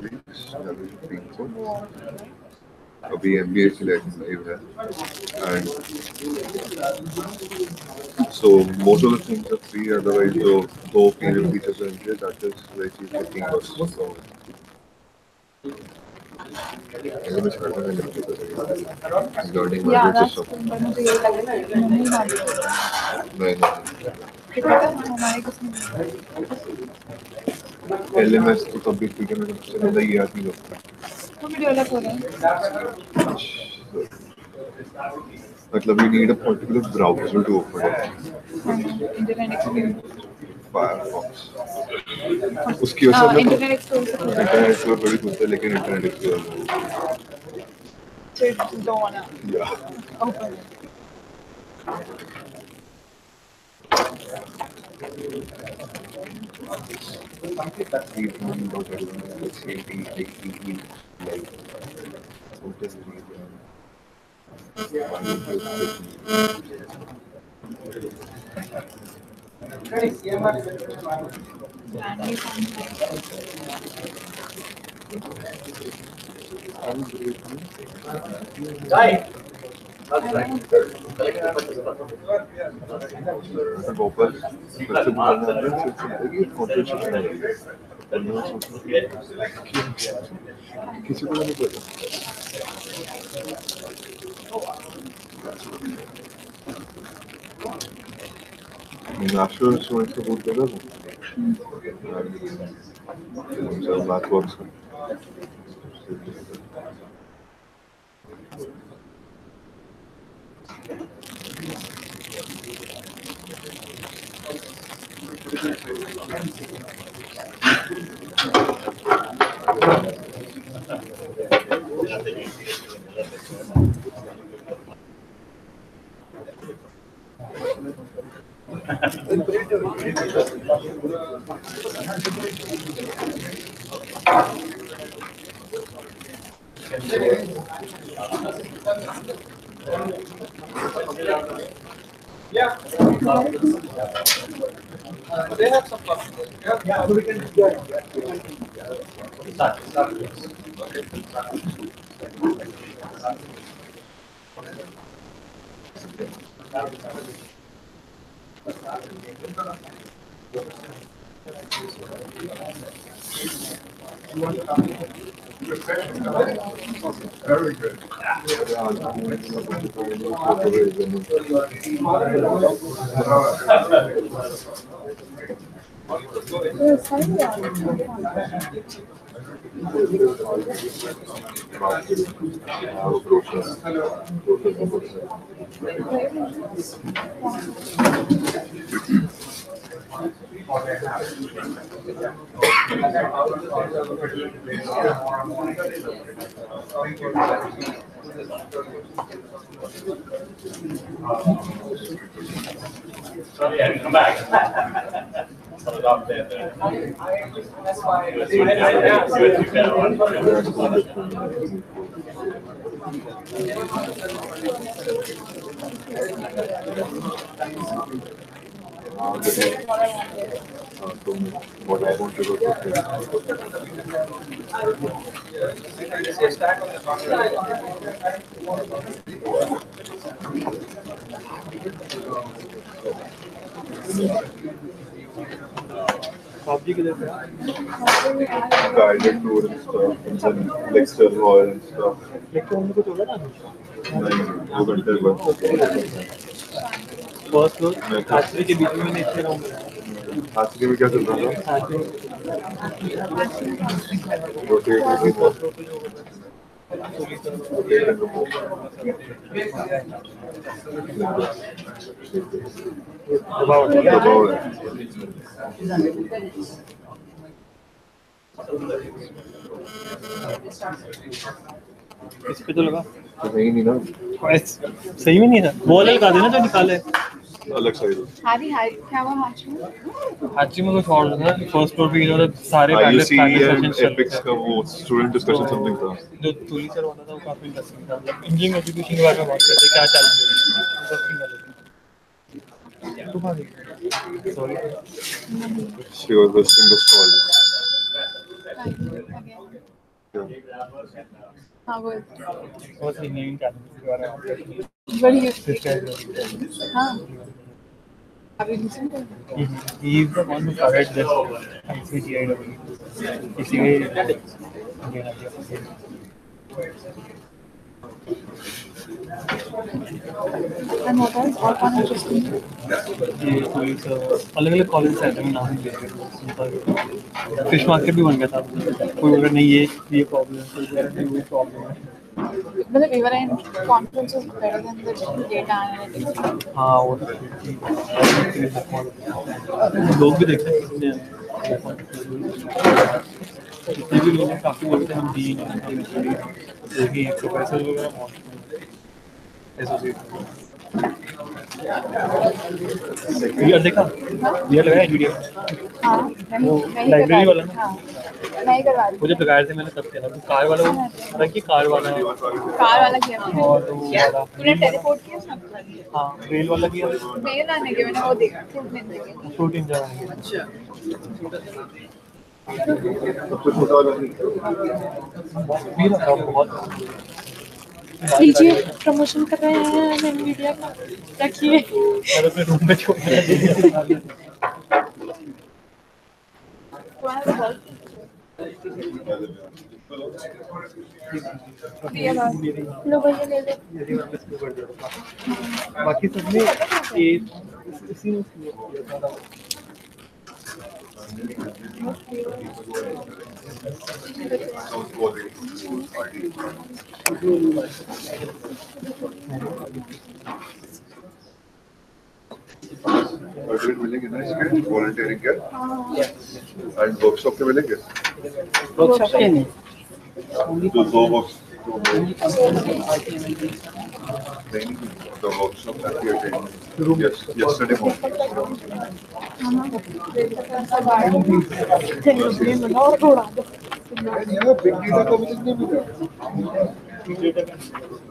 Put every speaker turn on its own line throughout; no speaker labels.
colleagues, graduation people. अभी MBA के लिए live है, and so most of the things are free. Otherwise, जो दो female teachers होंगे, that is where she's taking us. So LMS करना है regarding my
Yeah,
grade
that's
system.
cool. पर मुझे ये लगा कि नहीं मालूम
नहीं
हमारे कुछ नहीं
LMS तो तभी ठीक है, मैंने सबसे पहले ये याद नहीं करता.
वो भी डेवलप हो रहा है
मतलब you need a particular browser to open it.
Internet explorer
Firefox. उसकी वजह से
इंटरनेट एक्सप्लोरर से खुलता है
इंटरनेट एक्सप्लोरर भी खुलता है, लेकिन internet explorer
so you don't wanna
या
open it. Randomly sounds
Gopal सबसे बुरा किसी को नहीं पता. National students को बोल देना ना math works.
Yeah. They have some fun. Yeah, so we can start.
Very good.
Sorry, I come back.
What I want to do guided tour and stuff, and then lecture hall and stuff. नहीं, 2 घंटे बाद.
First floor हाथी के बीच में नीचे रहूंगा.
हाथी में क्या चल रहा था? रोटेट दबाव है.
इस पे तो लगा
तो सही नहीं ना,
सही में नहीं था. बॉल लगा देना जो निकाले
अलग साइड.
हारी हारी क्या हुआ हाची में?
हाची में कुछ और था. फर्स्ट फ्लोर पे जो सारे
ICTIE and एपिक्स का वो स्टूडेंट डिस्कशन समथिंग था.
जो तुली सर वाला था वो काफी इंटरेस्टिंग था. इंजीनियरिंग एजुकेशन के बारे में बात करते क्या चैलेंज है. इंटरेस्टिंग था. Sorry.
She was listening to stories.
Again. हाँ वो
What's the name calendar?
बड़ी
This guy.
हाँ अभी लिसन कर
He is the one who started this ICTIEE. ICTIEE.
and what else और कौन interesting है
अलग अलग कॉलेज रहते हैं नाम फिश मार्केट भी बन गया था कोई बोल रहा नहीं ये प्रॉब्लम है कोई बोल रहा नहीं वो प्रॉब्लम है
मतलब even in conferences better than the data analytics
हाँ वो तो लोग भी देखते हैं जितने भी लोग हैं काफ़ी बोलते हैं हम डीन हैं प्रोफेसर वगैरह एसोसिएट वीआर देखा वीआर लगाया वीडियो
हाँ
वो
मैं ही
लाइब्रेरी वाला ना
हाँ मैं ही करवा रही
वो जब लगाए थे मैंने तब किया था कार वाला वो हालांकि कार वाला है
कार वाला किया
और वो वाला
तूने टेलीपोर्ट किया सब
हाँ रेल वाला किया
मेल आने के मैंने वो देखा फ्रूट नहीं देखा
फ्रूट इंजॉय
अच्छा
सबसे छोटा वाला नहीं
भी रखा बहुत
लीजिए प्रमोशन कर रहे हैं मीडिया का रखिए
और अपने रूम में छोड़ दिया
लो भैया ले लो
बाकी सबने इसी में किया था
सर्टिफिकेट मिलेंगे ना इसके वॉलंटियरिंग के एंड वर्कशॉप के मिलेंगे
वर्कशॉप के नहीं
तो दो work the workshop that we attended yesterday morning. Yeah, big data का मुझे नहीं मिला.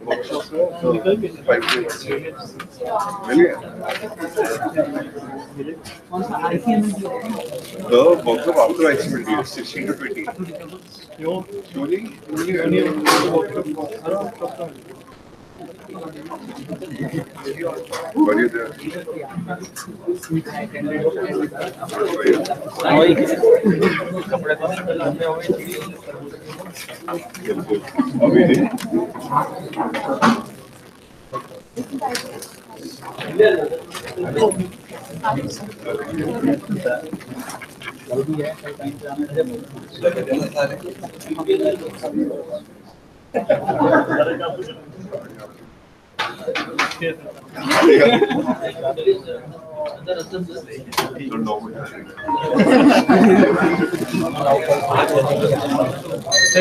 Workshop का 5 days. मिले? The workshop after ICTIEE 16 to 20.
क्यों?
Only Were you there?
कपड़े तो नहीं लंबे हो गए
अभी नहीं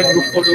group photo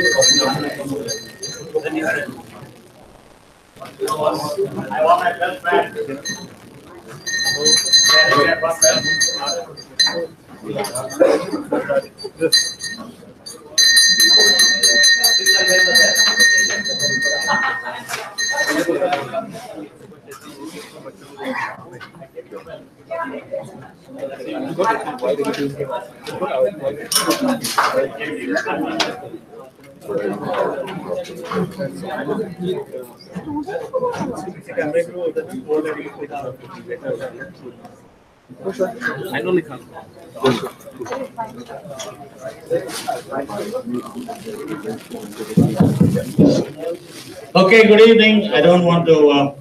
Okay, good evening. I don't want to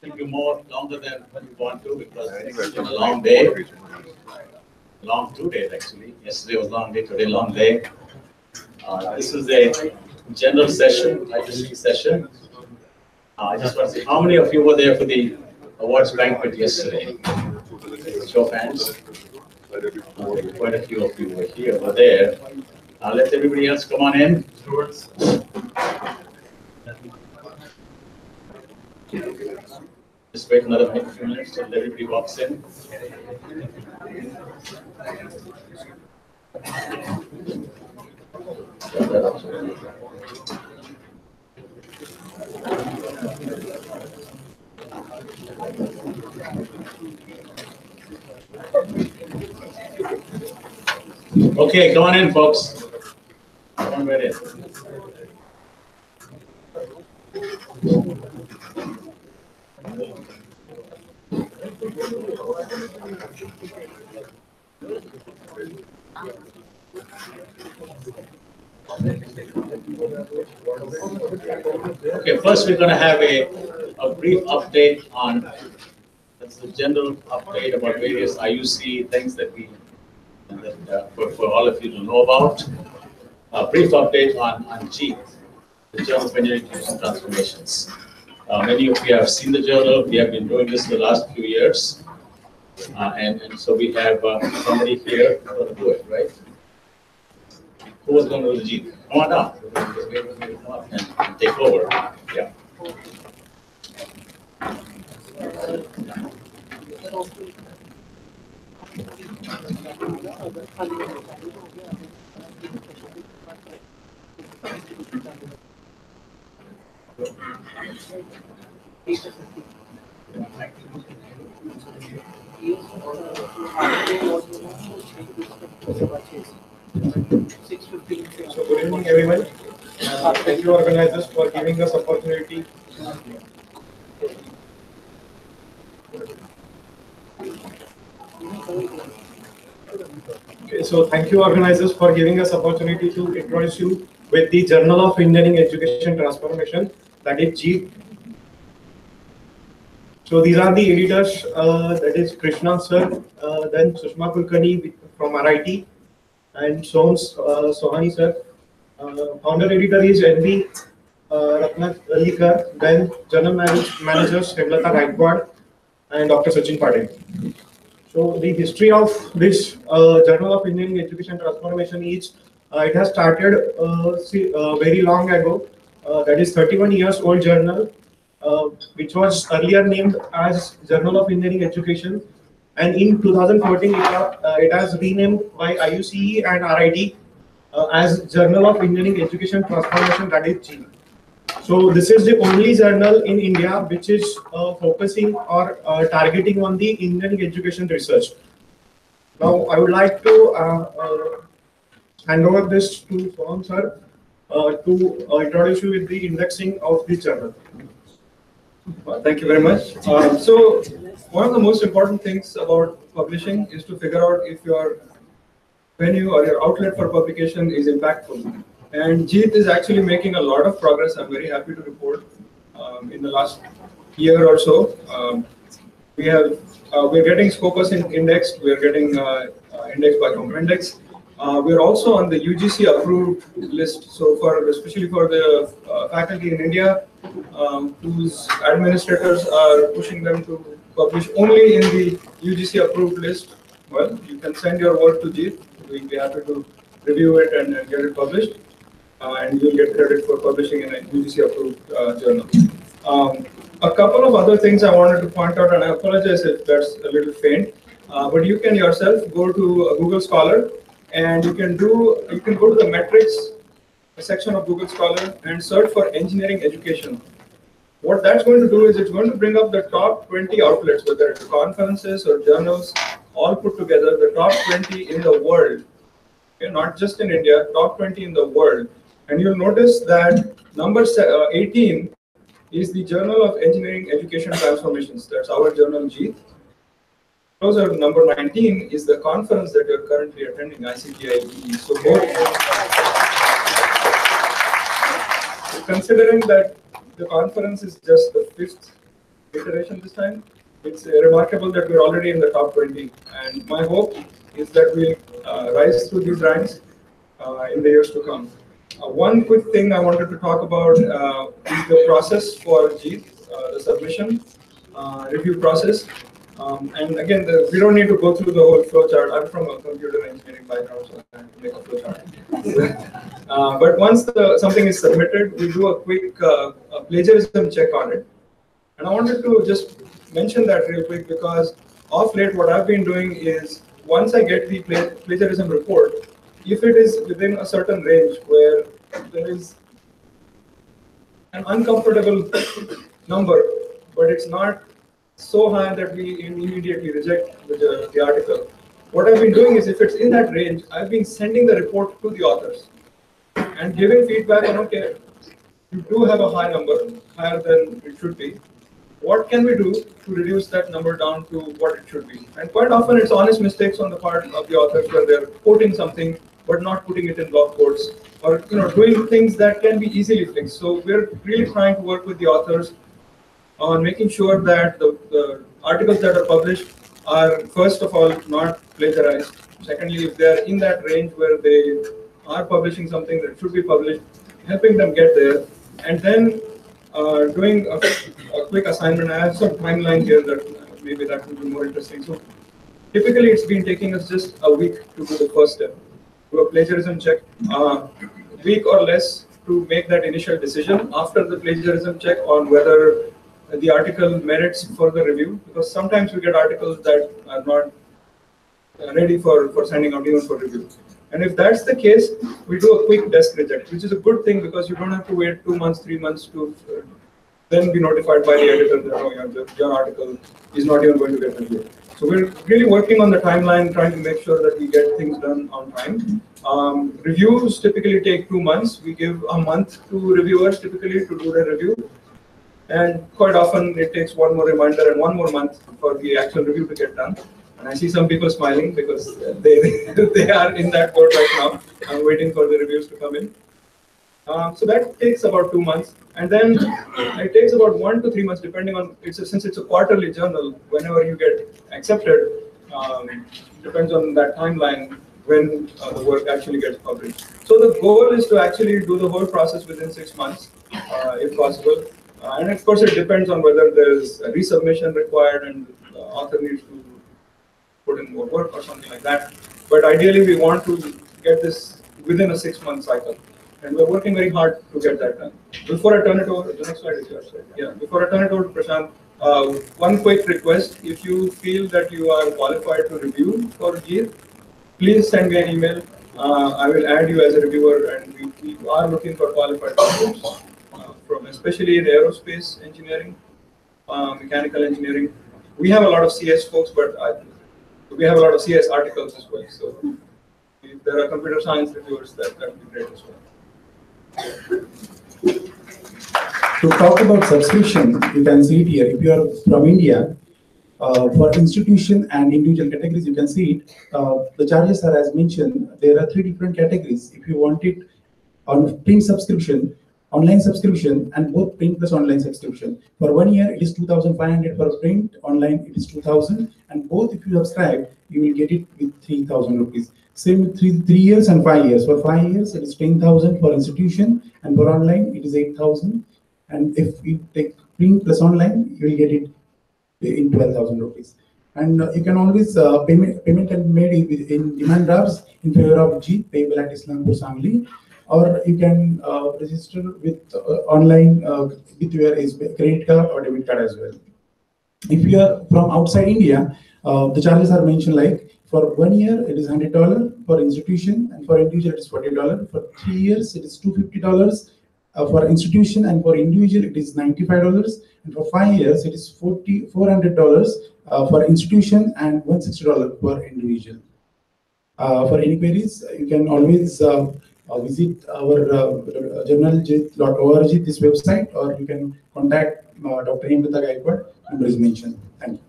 keep you more longer than what you want to because it's been a long day. Long 2 days actually. Yesterday was long day, today long day. This is a general session, ICTIEE session. I just want to see how many of you were there for the awards banquet yesterday? Show of hands. Quite a few of you were here, were there. Let everybody else come on in. Just wait another few minutes till everybody walks in. Okay, come on in, folks. Come somewhere in. Okay, first we're going to have a brief update on, that's the general update about various IUC things that for all of you to know about. A brief update on JEET, the Journal of Engineering Education Transformations. Many of you have seen the journal. We have been doing this the last few years. And so we have somebody here going to do it, right? Who was going to do the JEET? Come on down. Come up and take over. Yeah.
So good evening, everyone. Thank you, organizers, for giving us opportunity. Okay, so thank you, organizers, for giving us opportunity to introduce you with the Journal of Engineering Education Transformation, that is JEET. So these are the editors. That is Krishna sir, then Sushma Kulkarni from RIT, and Sohani sir. Founder editor is NB Ratnalikar, then general managers Hemlata Gaikwad and Dr. Sachin Patel. So the history of this Journal of Engineering Education Transformation is it has started very long ago. That is 31 years old journal, which was earlier named as Journal of Engineering Education, and in 2014 it has renamed by ICTIEE and RIT as Journal of Engineering Education Transformation, that is JEET. So this is the only journal in India which is focusing or targeting on the engineering education research. Now I would like to hand over this to Soham sir to introduce you with the indexing of the journal.
Thank you very much. So one of the most important things about publishing is to figure out if your venue or your outlet for publication is impactful. And JEET is actually making a lot of progress. I'm very happy to report in the last year or so. We're getting Scopus indexed. We're getting indexed by CompuIndex. We're also on the UGC approved list. So especially for the faculty in India, whose administrators are pushing them to publish only in the UGC approved list, well, you can send your work to JEET. We'll be happy to review it and get it published. And you'll get credit for publishing in a UGC approved journal. A couple of other things I wanted to point out, and I apologize if that's a little faint, but you can yourself go to Google Scholar, and you can go to the metrics section of Google Scholar and search for engineering education. What that's going to do is it's going to bring up the top 20 outlets, whether it's conferences or journals, all put together, the top 20 in the world. Okay, not just in India, top 20 in the world. And you'll notice that number 18 is the Journal of Engineering Education Transformations. That's our journal, JEET. Closer, number 19 is the conference that you're currently attending, ICTIEE. So both, considering that the conference is just the 5th iteration this time, it's remarkable that we're already in the top 20. And my hope is that we'll rise through these ranks in the years to come. One quick thing I wanted to talk about is the process for JEET, the submission review process. And again, we don't need to go through the whole flowchart. I'm from a computer engineering background, so I have to make a flowchart. But once something is submitted, we do a quick plagiarism check on it. And I wanted to just mention that real quick because of late, what I've been doing is once I get the plagiarism report, if it is within a certain range where there is an uncomfortable number, but it's not so high that we immediately reject the article. What I've been doing is if it's in that range, I've been sending the report to the authors. and giving feedback on, okay, you do have a high number, higher than it should be. What can we do to reduce that number down to what it should be? And quite often it's honest mistakes on the part of the authors where they're quoting something but not putting it in block quotes, or doing things that can be easily fixed. So we're really trying to work with the authors on making sure that the articles that are published are, first of all, not plagiarized. Secondly, if they're in that range where they are publishing something that should be published, helping them get there, and then doing a quick assignment. I have some timeline here that maybe that would be more interesting. So typically it's been taking us just a week to do the first step, do a plagiarism check, a week or less to make that initial decision after the plagiarism check on whether the article merits further review, because sometimes we get articles that are not ready for sending out even for review. And if that's the case, we do a quick desk reject, which is a good thing because you don't have to wait 2 months, 3 months to then be notified by the editor that, oh, your article is not even going to get reviewed. So we're really working on the timeline, trying to make sure that we get things done on time. Reviews typically take 2 months. We give a month to reviewers typically to do their review. And quite often it takes one more reminder and 1 more month for the actual review to get done. And I see some people smiling because they are in that boat right now. I'm waiting for the reviews to come in. So that takes about 2 months. And then it takes about 1 to 3 months, depending on, since it's a quarterly journal, whenever you get accepted, depends on that timeline when the work actually gets published. So the goal is to actually do the whole process within 6 months, if possible. And of course, it depends on whether there's a resubmission required and the author needs to put in more work or something like that. But ideally, we want to get this within a 6-month cycle. And we're working very hard to get that done. Before I turn it over, the next slide is yours. Yeah, before I turn it over to Prashant, one quick request. If you feel that you are qualified to review for ICTIEE, please send me an email. I will add you as a reviewer, and we are looking for qualified reviewers. From especially in aerospace engineering, mechanical engineering. We have a lot of CS folks, but we have a lot of CS articles as well. So if there are computer science reviewers, that would be great as well.
To talk about subscription, you can see it here. If you are from India, for institution and individual categories, you can see it. The charges are as mentioned. There are 3 different categories. If you want it on print subscription, online subscription, and both print plus online subscription. For 1 year, it is 2,500 for print, online it is 2,000, and both if you subscribe, you will get it with 3,000 rupees. Same with 3 years and 5 years. For 5 years, it is 10,000 for institution, and for online, it is 8,000. And if you take print plus online, you will get it in 12,000 rupees. And you can always, payment can be made in demand drafts in favor of ICTIEE, payable at Islampur Sangli. Or you can register with online with your credit card or debit card as well. If you are from outside India, the charges are mentioned like for 1 year it is $100 for institution, and for individual it is $40. For 3 years it is $250 for institution, and for individual it is $95. And for 5 years it is $400 for institution and $160 for individual. For any queries, you can always visit our journal.org, this website, or you can contact Dr. Hemlata Gaikwad, number is mentioned. Thank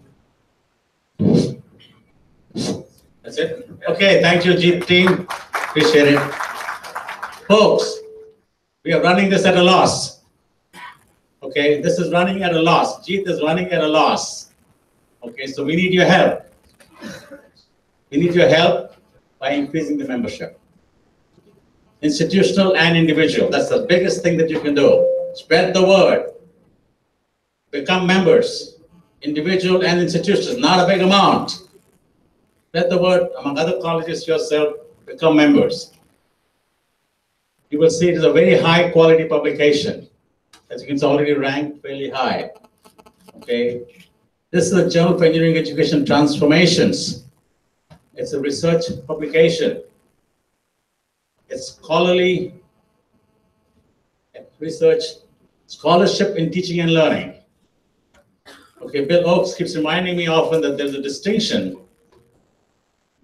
you.
That's it. Okay, thank you, ICTIEE team. Appreciate it. Folks, we are running this at a loss. Okay, this is running at a loss. ICTIEE is running at a loss. Okay, so we need your help. We need your help by increasing the membership. Institutional and individual. That's the biggest thing that you can do. Spread the word. Become members. Individual and institutional. Not a big amount. Spread the word among other colleges, yourself. Become members. You will see it is a very high quality publication. As you can see, it's already ranked fairly high. Okay. This is a Journal for Engineering Education Transformations. It's a research publication. It's scholarly research, scholarship in teaching and learning. Okay, Bill Oakes keeps reminding me often that there's a distinction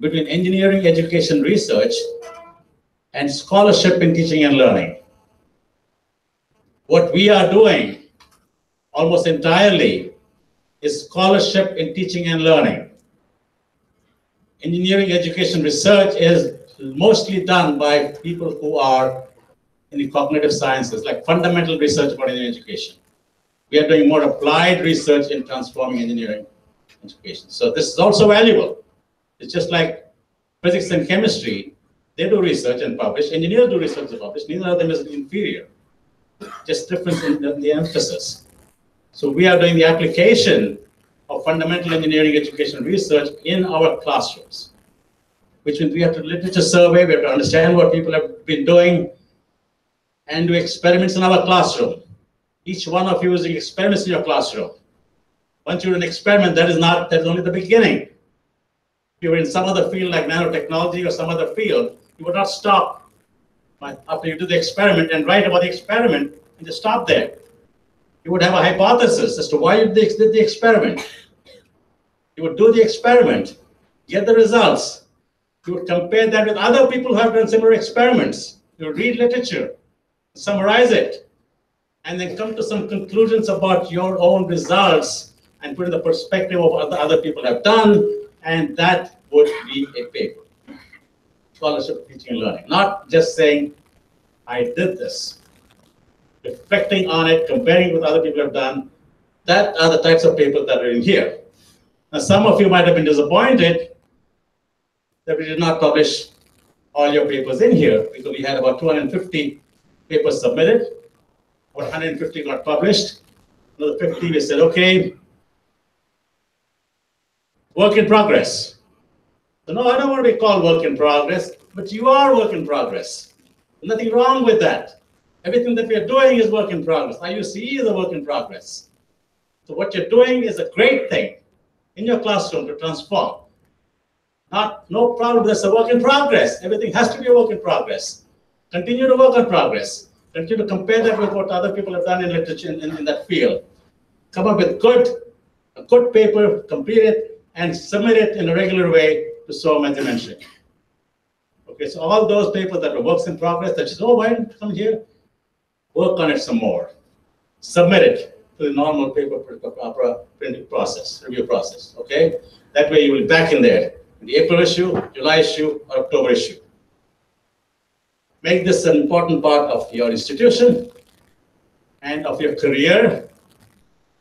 between engineering education research and scholarship in teaching and learning. What we are doing almost entirely is scholarship in teaching and learning. Engineering education research is mostly done by people who are in the cognitive sciences, like fundamental research about engineering education. We are doing more applied research in transforming engineering education. So this is also valuable. It's just like physics and chemistry. They do research and publish. Engineers do research and publish. Neither of them is inferior. Just difference in the emphasis. So we are doing the application of fundamental engineering education research in our classrooms, which means we have to literature survey, we have to understand what people have been doing, and do experiments in our classroom. Each one of you is doing experiments in your classroom. Once you do an experiment, that is only the beginning. If you were in some other field like nanotechnology or some other field, you would not stop after you do the experiment and write about the experiment and just stop there. You would have a hypothesis as to why you did the experiment. You would do the experiment, get the results. You would compare that with other people who have done similar experiments. You would read literature, summarize it, and then come to some conclusions about your own results and put in the perspective of what other people have done, and that would be a paper. Scholarship, teaching, and learning. Not just saying, I did this. Reflecting on it, comparing with other people have done, that are the types of papers that are in here. Now, some of you might have been disappointed that we did not publish all your papers in here, because we had about 250 papers submitted. About 150 got published. Another 50, we said, okay, work in progress. So no, I don't want to be called work in progress, but you are work in progress. There's nothing wrong with that. Everything that we are doing is work in progress. ICTIEE is a work in progress. So what you're doing is a great thing in your classroom to transform. No problem, that's a work in progress. Everything has to be a work in progress. Continue to work on progress. Continue to compare that with what other people have done in literature in that field. Come up with a good paper, complete it, and submit it in a regular way to SOAM, as I mentioned. Okay, so all those papers that are works in progress, that just, oh, why don't you come here? Work on it some more. Submit it to the normal paper printing process, review process, okay? That way you will be back in there, in the April issue, July issue, or October issue. Make this an important part of your institution and of your career,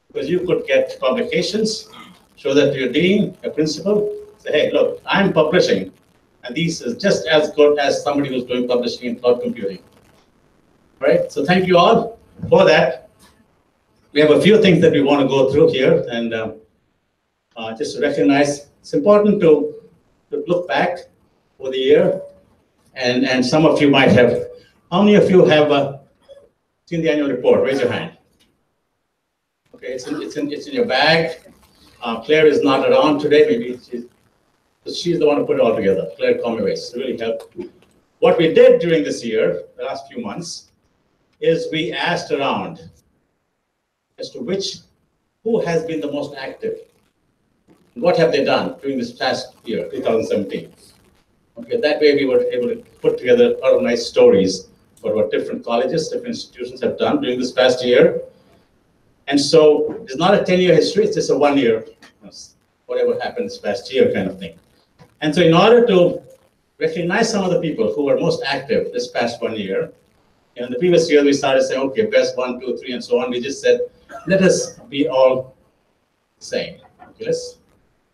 because you could get publications, show that to your dean, your principal, say, hey, look, I'm publishing, and this is just as good as somebody who's doing publishing in cloud computing. All right, so thank you all for that. We have a few things that we want to go through here, and just to recognize, it's important to look back over the year, and some of you might have, how many of you have seen the annual report? Raise your hand. Okay, it's in your bag. Claire is not around today, maybe she's the one who put it all together. Claire Comeways really helped. What we did during this year, the last few months, is we asked around as to who has been the most active. What have they done during this past year, 2017? Okay, that way we were able to put together a lot of nice stories about what different colleges, different institutions have done during this past year. And so it's not a 10-year history, it's just a 1 year, whatever happened this past year kind of thing. And so in order to recognize some of the people who were most active this past 1 year, in the previous year we started saying, okay, best 1, 2, 3, and so on. We just said, let us be all the same. Okay, let's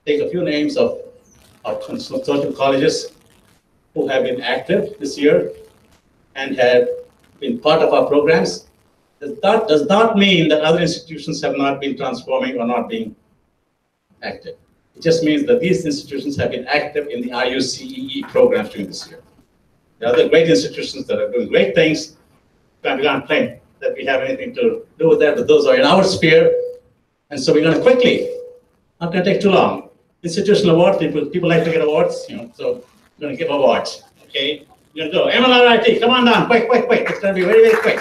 take a few names of certain colleges who have been active this year and have been part of our programs. That does not mean that other institutions have not been transforming or not being active. It just means that these institutions have been active in the ICTIEE programs during this year. There are other great institutions that are doing great things. We can't claim that we have anything to do with that, but those are in our sphere. And so we're going to quickly, not going to take too long. Institutional awards, people like to get awards, so we're going to give awards, okay? We're going to go, MLRIT, come on down, quick. It's going to be very, very quick.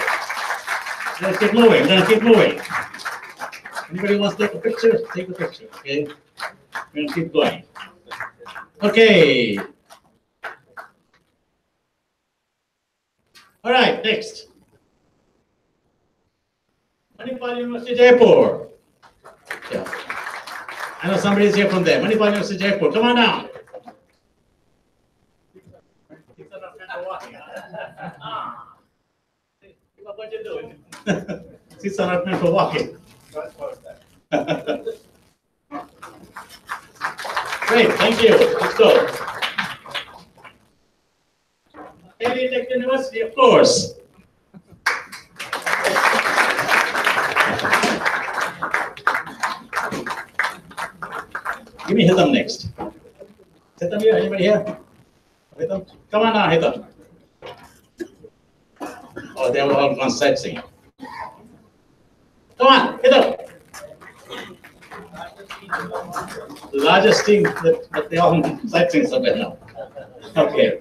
Let's keep moving, we're going to keep moving. Anybody wants to take a picture? Take a picture, okay? We're going to keep going. Okay. All right, next. Manipal University, Jaipur. Yeah. I know somebody is here from there. Manipal University, Jaipur. Come on down. Six are meant for walking. Great, thank you. Let's go. Delhi Tech University, of course. Give me Hitham next. Hitham here, anybody here? Hitham? Come on now, Hitham. Oh, they were all gone sightseeing. Come on, Hitham. The largest team that they all sightseeing somewhere now. Okay.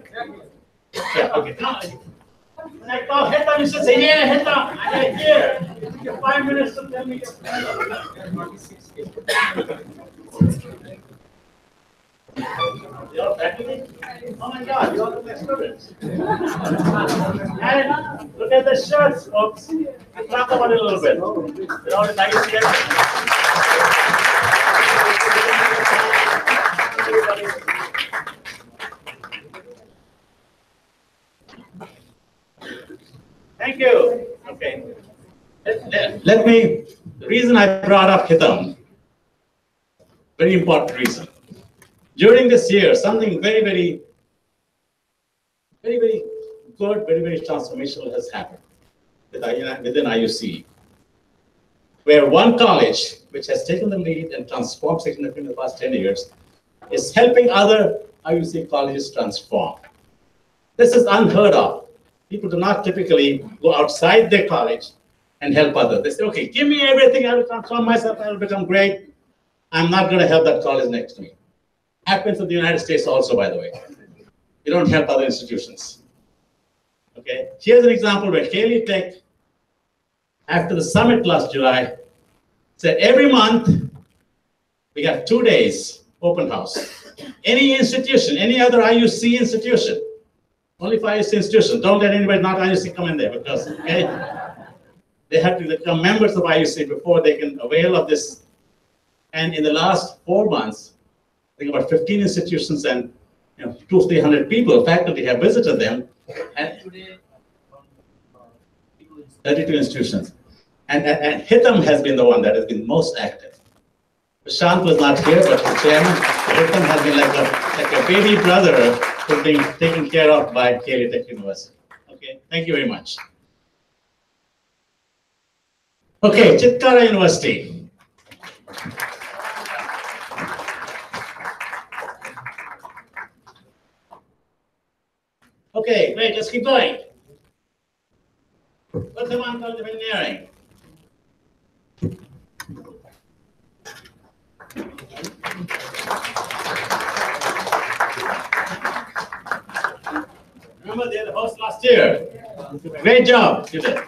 Yeah, okay. Now, when I call Hitham, you should say, yeah, Hitham, I'm here. You have 5 minutes to tell me. You're faculty? Oh my God, you're all my students. And look at the shirts, folks. Talk about it a little bit. They're all nice here. Thank you. Okay. Let me, the reason I brought up Hitham, very important reason. During this year, something very, very good, very transformational has happened within IUC, where one college, which has taken the lead and transformed significantly in the past 10 years, is helping other IUC colleges transform. This is unheard of. People do not typically go outside their college and help others. They say, okay, give me everything, I will transform myself, I will become great. I'm not going to help that college next to me. Happens in the United States also, by the way. You don't help other institutions. Okay, here's an example where Haley Tech, after the summit last July, said every month we have 2 days open house. Any institution, any other IUC institution, only for IUC institutions. Don't let anybody not IUC come in there because okay, they have to become members of IUC before they can avail of this. And in the last 4 months, I think about 15 institutions and 200-300 people, faculty have visited them, and 32 institutions. And Hitham has been the one that has been most active. Prashant was not here, but the chairman, Hitham has been like a baby brother who's being taken care of by Haley Tech University. Okay, thank you very much. Okay, Chitkara University. Okay, great, let's keep going. What's the one College of Engineering? Remember, they had the host last year. Great job, you did.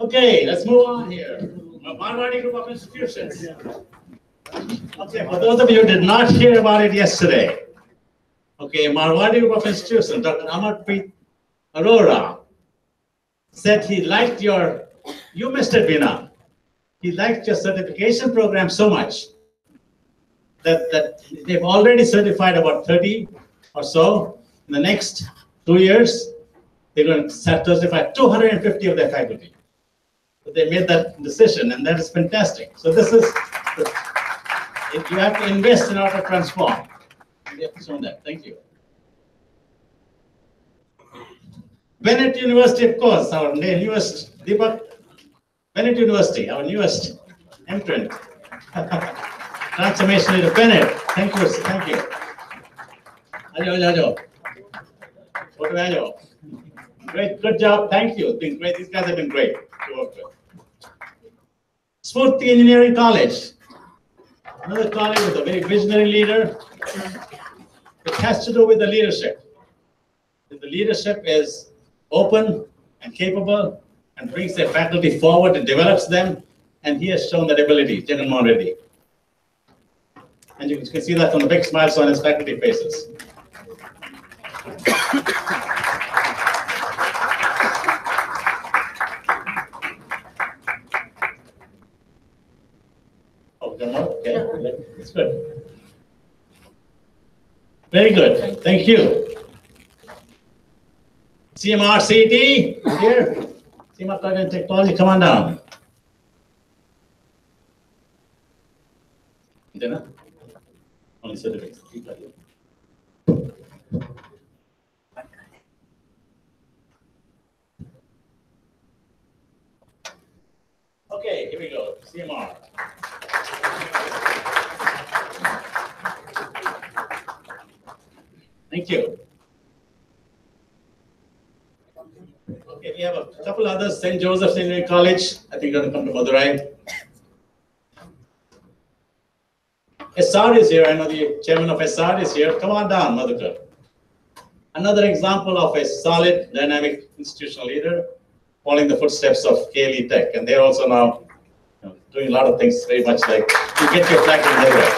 Okay, let's move on here. Marwadi group of institutions. Okay, for those of you who did not hear about it yesterday, okay, Marwadi group of institutions, Dr. Amarpreet Arora said he liked you missed it, Veena. He liked your certification program so much that they've already certified about 30 or so. In the next 2 years, they're going to certify 250 of their faculty. They made that decision, and that is fantastic. So this is, you have to invest in order to transform. You have to show that. Thank you. Bennett University, of course, our newest, Deepak, Bennett University, our newest entrant. Transformation leader, Bennett. Thank you, thank you. Ajo. Great, good job, thank you. It's been great. These guys have been great to work with. Spurti Engineering College, another college with a very visionary leader. It has to do with the leadership. If the leadership is open and capable and brings their faculty forward and develops them And he has shown that ability, Jagannath Reddy. And you can see that from the big smiles on his faculty faces. Okay, that's good. Very good. Thank you. CMR CT here. CMR Cognitive Technology, come on down. Dinner? Only certificates. Okay, here we go. CMR. Thank you. Okay, we have a couple others. St. Joseph's Engineering College. I think going to come to Madurai. SR is here. I know the chairman of SR is here. Come on down, Madhukar. Another example of a solid, dynamic institutional leader following the footsteps of KLE Tech. And they're also now doing a lot of things very much like you get your flag in Madurai.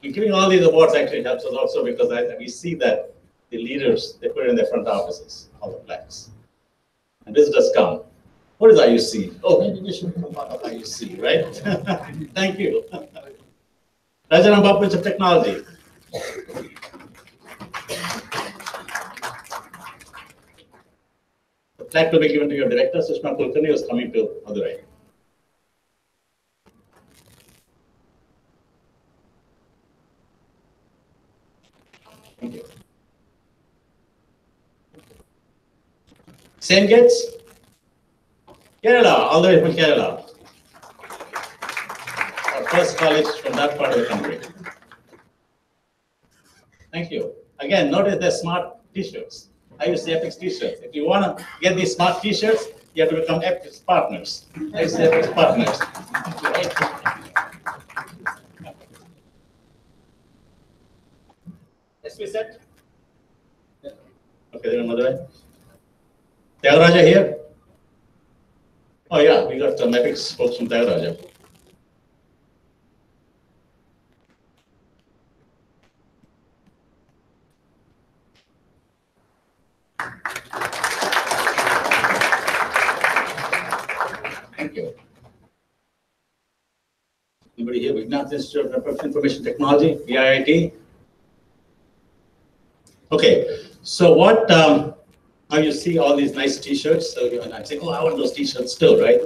And giving all these awards actually helps us also because we see that the leaders, they put it in their front offices, all the flags. And visitors come. What is IUC? Oh, maybe we should come out of IUC, right? Thank you. Rajaram Bapu of Technology. The plaque will be given to your director, Sushma Kulkarni, who is coming to Madurai. Thank you. St. Gates, Kerala, all the way from Kerala. Our first college from that part of the country. Thank you. Again, notice the smart t-shirts. I use the Epix t-shirts. If you want to get these smart t-shirts, you have to become Epix partners. I use the Epix partners. SP set? Okay, then Madurai. Tyagaraja here? Oh yeah, we got some Epix folks from Tyagaraja. Thank you. Anybody here? Vignan Institute of Information Technology, VIIT? Okay, so what, now you see all these nice t-shirts, so and I'm saying, oh, I want those t-shirts still, right?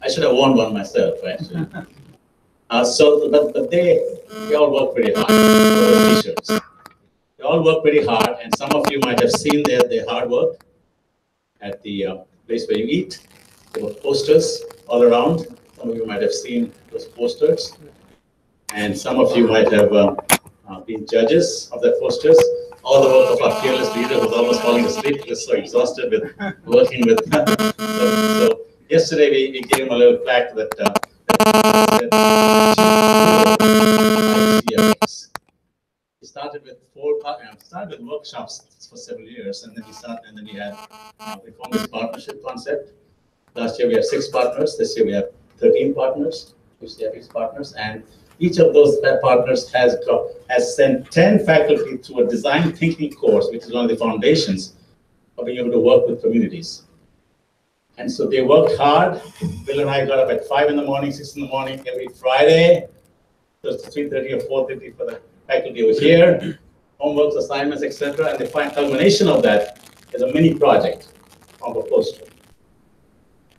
I should have worn one myself, actually. But they all work pretty hard, those t-shirts. They all work pretty hard, and some of you might have seen their hard work at the place where you eat. There were posters all around. Some of you might have seen those posters. And some of you might have been judges of the posters. All the work of our fearless leader was almost falling asleep. He was so exhausted with working with. So yesterday we gave him a little plaque that he started with started with workshops for several years, and then he had we formed this partnership concept. Last year we had 6 partners. This year we have 13 partners, ICTIEE partners, and each of those partners has sent 10 faculty through a design thinking course, which is one of the foundations of being able to work with communities. And so they worked hard. Bill and I got up at 5 in the morning, 6 in the morning every Friday. So it's 3:30 or 4:30 for the faculty over here. Homeworks, assignments, etc. And the final culmination of that is a mini project of a poster.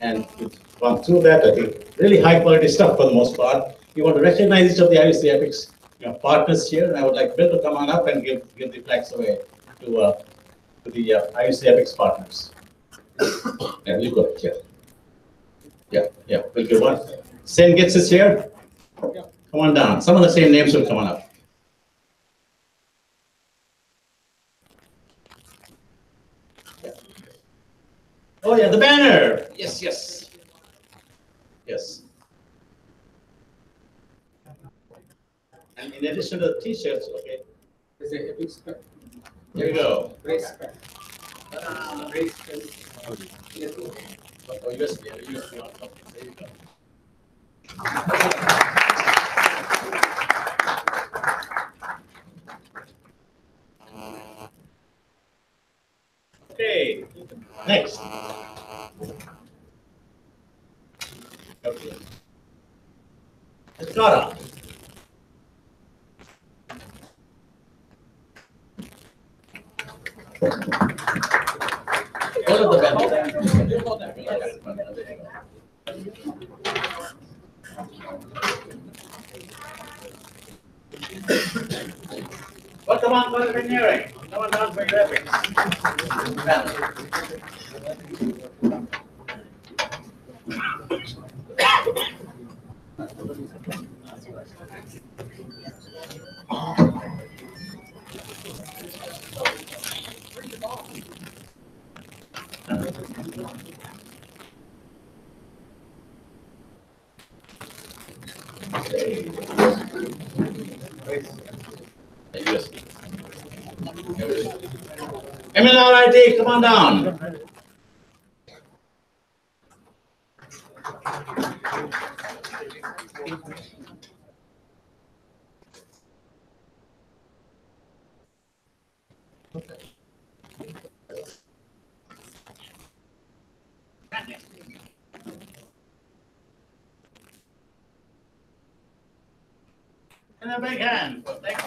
And we've gone through that. I think really high quality stuff for the most part. We want to recognize each of the ICTIEE partners here, and I would like Bill to come on up and give the flags away to the ICTIEE partners. Yeah, you go here. Yeah. We'll give one. St. Gates is here. Come on down. Some of the same names will come on up. Oh yeah, the banner. Yes. And in addition to the t-shirts, okay. Here we go. Oh, USB on top. There you go. Okay, next. Okay. Cara. Go to the bench. Well, come on, go to engineering. Come on down for graphics. MLRIT, come on down. And a big hand. Thank you.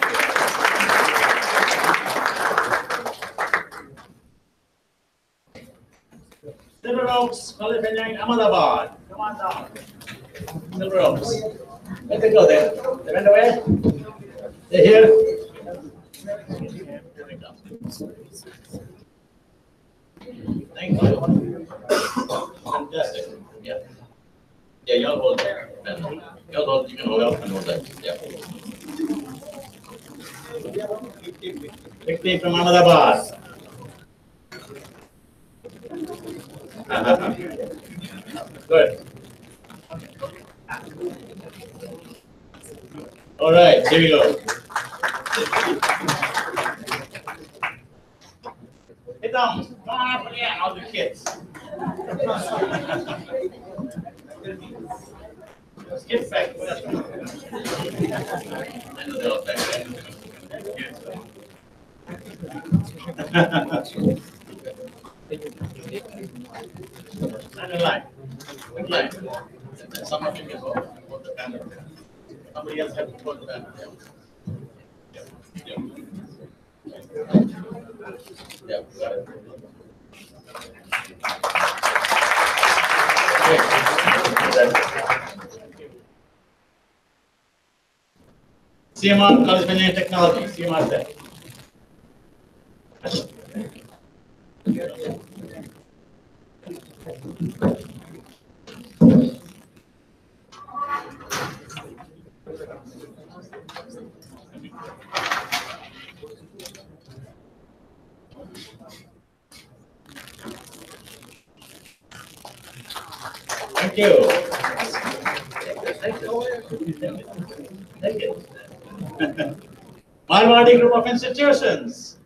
Silver Oaks, College Engineering, Ahmedabad. Come on down. Silver Oaks. Let them go there. They went away. They're here. Thank you. Fantastic. Yeah. Yeah, y'all hold there. Y'all hold, you can hold up and hold that. Yeah. Victory from Ahmedabad. Good. All right, here we go. Hey, Tom, come on up again, all the kids. Skip back. I know they're all back there. Stand in line. Good line. Some of you can hold the banner. Somebody else has to hold the banner. Yeah, got it. CMR College of Engineering Technology, CMR Tech. Thank you. Thank you. Thank you. Marwadi Group of Institutions.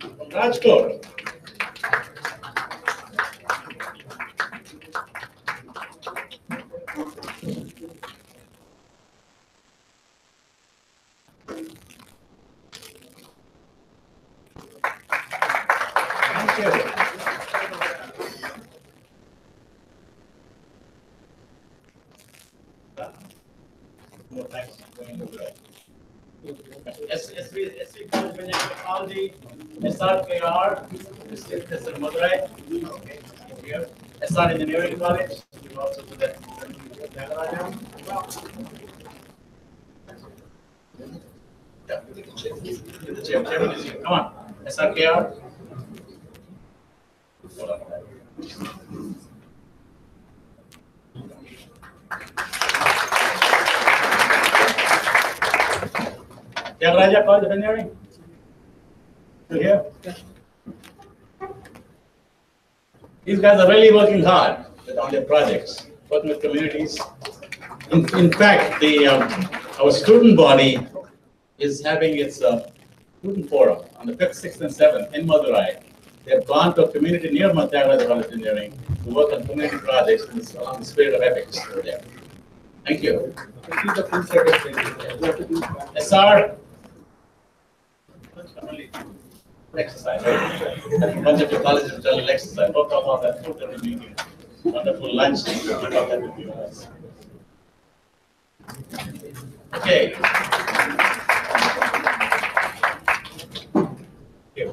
From Rajkot. Thank you. S3 College of Engineering Technology, SRKR, this is Madurai. Okay, here. SR Engineering College, you also do that. Yeah, the chairman is here. Come on, SRKR. Raja College of Engineering. You here? These guys are really working hard on their projects, working with communities. In fact, our student body is having its student forum on the 5th, 6th, and 7th in Madurai. They've gone to a community near Madhya College of Engineering to work on community projects along the spirit of ethics over there. Thank you. SR. Exercise. Right? A bunch of your colleges will tell you exercise. Don't talk about that food that we're making. Wonderful lunch. Talk about that with you guys. Okay. Here.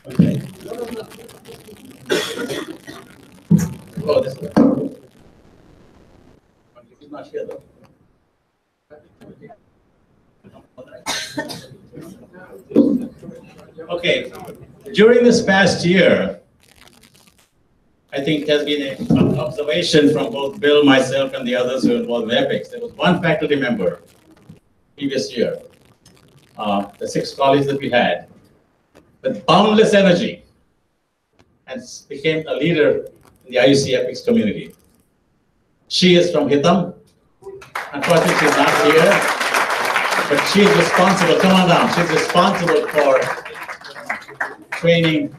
Okay. Oh, this one. He's not here though. Okay, during this past year, I think there's been an observation from both Bill, myself, and the others who are involved in EPICS. There was one faculty member previous year, the 6 colleagues that we had, with boundless energy, and became a leader in the IUC EPICS community. She is from Hitam. Unfortunately, she's not here, but she's responsible. Come on down. She's responsible for training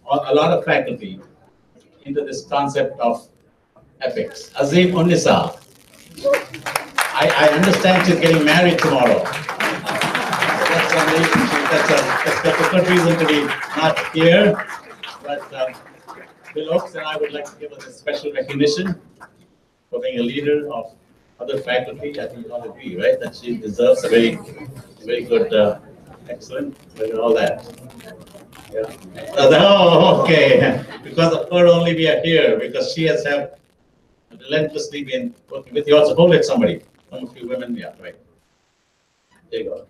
a lot of faculty into this concept of EPICS. Azim Unnisa. I understand she's getting married tomorrow. That's a difficult reason to be not here. But Bill Oaks and I would like to give us a special recognition for being a leader of other faculty. I think you all agree, right? That she deserves a very good, excellent, all that. Yeah. Oh, okay. Because of her only we are here, because she has relentlessly been working with you. Also, hold it, somebody. Some of you women, yeah, right. There you go.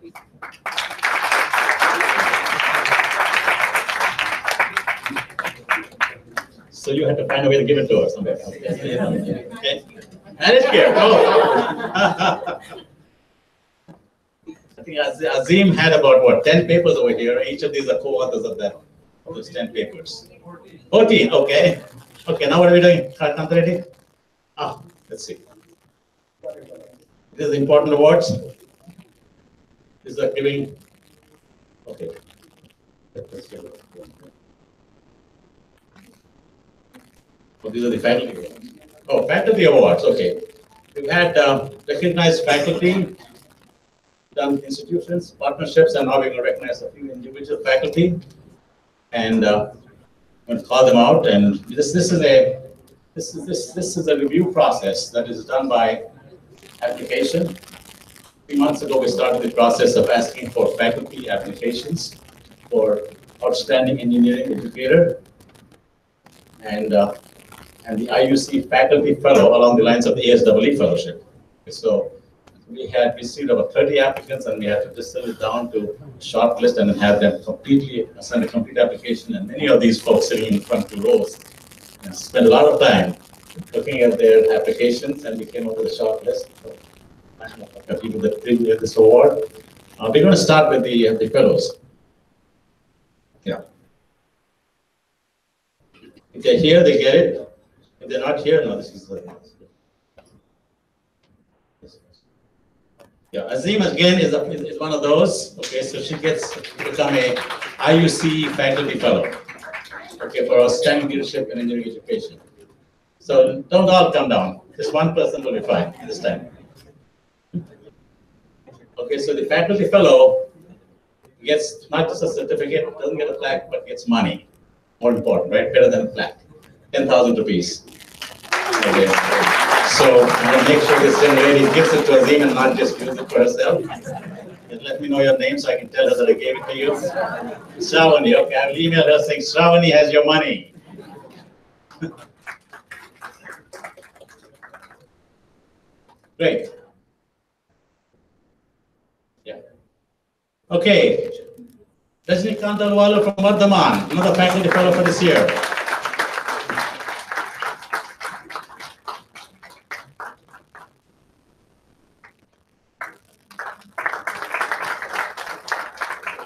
So you had to find a way to give it to her somewhere. Okay. And it's here. Oh. I think Azim had about what, 10 papers over here. Each of these are co-authors of that, of those 10 papers. 14, okay. Okay, now what are we doing? Ready? Let's see. This is important awards. These are giving. Okay. Oh, these are the faculty awards. Oh, faculty awards. Okay. We've had recognized faculty, done institutions, partnerships, and now we're going to recognize a few individual faculty, and I'm going to call them out. And this is a review process that is done by application. 3 months ago, we started the process of asking for faculty applications for outstanding engineering educator, and the IUC faculty fellow along the lines of the ASEE fellowship. So we had received about 30 applicants, and we had to distill it down to a short list and then have them send a complete application. And many of these folks sitting in the front 2 rows and spent a lot of time looking at their applications, and we came up with a short list of people that get this award. We're going to start with the fellows. Yeah. If they're here, they get it. If they're not here, no, this is yeah, Azim again is one of those. Okay, so she gets to become a IUC faculty fellow. Okay, for outstanding leadership in engineering education. So don't all come down. Just one person will be fine this time. Okay, so the faculty fellow gets not just a certificate, doesn't get a plaque, but gets money. More important, right? Better than a plaque. 10,000 rupees. Okay. So I'm going to make sure this young lady gives it to Azim and not just use it for herself. And let me know your name so I can tell her that I gave it to you. Shravani, okay, I'll email her saying Shravani has your money. Great. Yeah. Okay. Rajnikant Alwala from Vardhaman, another faculty fellow for this year.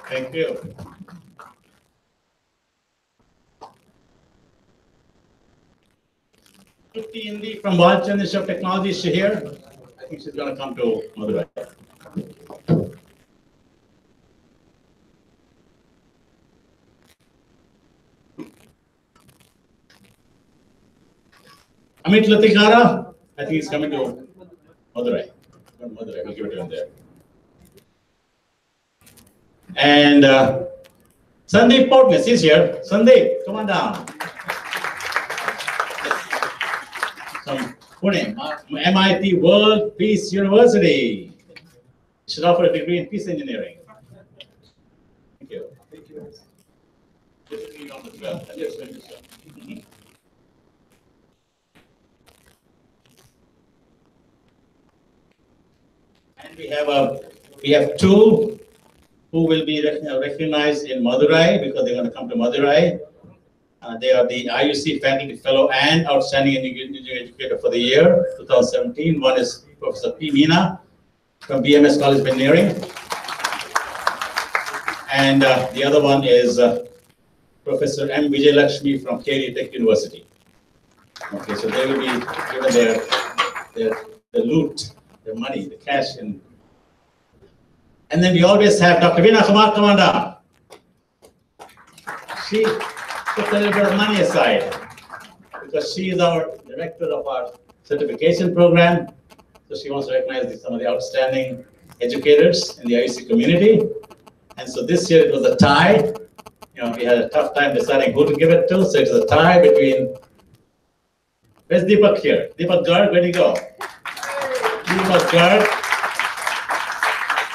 Thank you. Trupti Indi from Bharat Institute of Technology, is she here? I think she's going to come to Madurai. Amit Latikara, I think he's coming to Madurai. Not Madurai, we'll give it to him there. And Sandeep Portness is here. Sandeep, come on down. From Pune, MIT World Peace University. You should offer a degree in peace engineering. Thank you. Thank you. And we have two who will be recognized in Madurai because they're going to come to Madurai. They are the IUC Faculty Fellow and Outstanding Individual Educator for the year 2017. One is Professor P. Meena from BMS College of Engineering. And the other one is Professor M. Vijay Lakshmi from KD Tech University. Okay, so they will be given their loot, their money, the cash. And then we always have Dr. Veena Kumar Kamanda. She puts a little bit of money aside because she is our director of our certification program. So she wants to recognize some of the outstanding educators in the IUC community. And so this year it was a tie. You know, we had a tough time deciding who to give it to. So it was a tie between, where's Deepak here? Deepak Garg, where do you go? Deepak Garg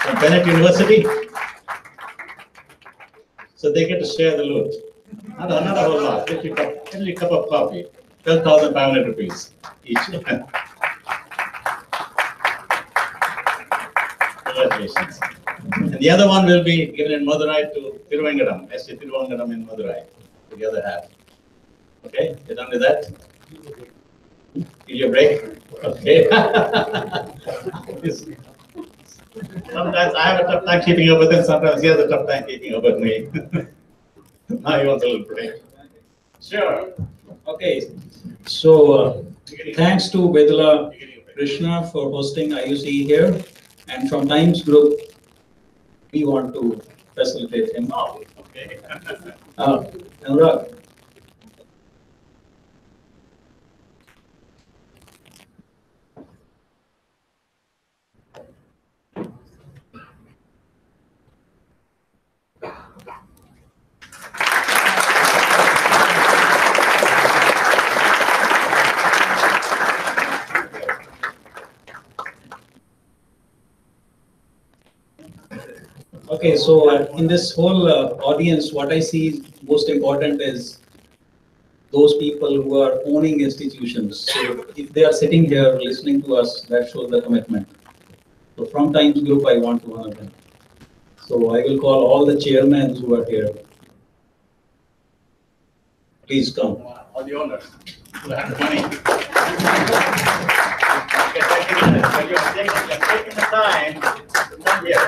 from Bennett University. So they get to share the loot. Not a whole lot, only a cup of coffee, 12,500 rupees each. Congratulations. And the other one will be given in Madurai to Thiruvangadam, SC Thiruvangadam in Madurai, for the other half. Okay, you done with that? Give you a break? Okay. Sometimes I have a tough time keeping up with him, sometimes he has a tough time keeping up with me. Now he wants a little break. Sure.
Okay. So thanks to Vedula Krishna for hosting IUC here. And from Times Group, we want to facilitate him.
Oh, okay.
Anurag. Okay, so in this whole audience, what I see most important is those people who are owning institutions. So if they are sitting here listening to us, that shows the commitment. So from Times Group, I want to honor them. So I will call all the chairmen who are here. Please come.
All the owners who have the money. You're taking the time to come here.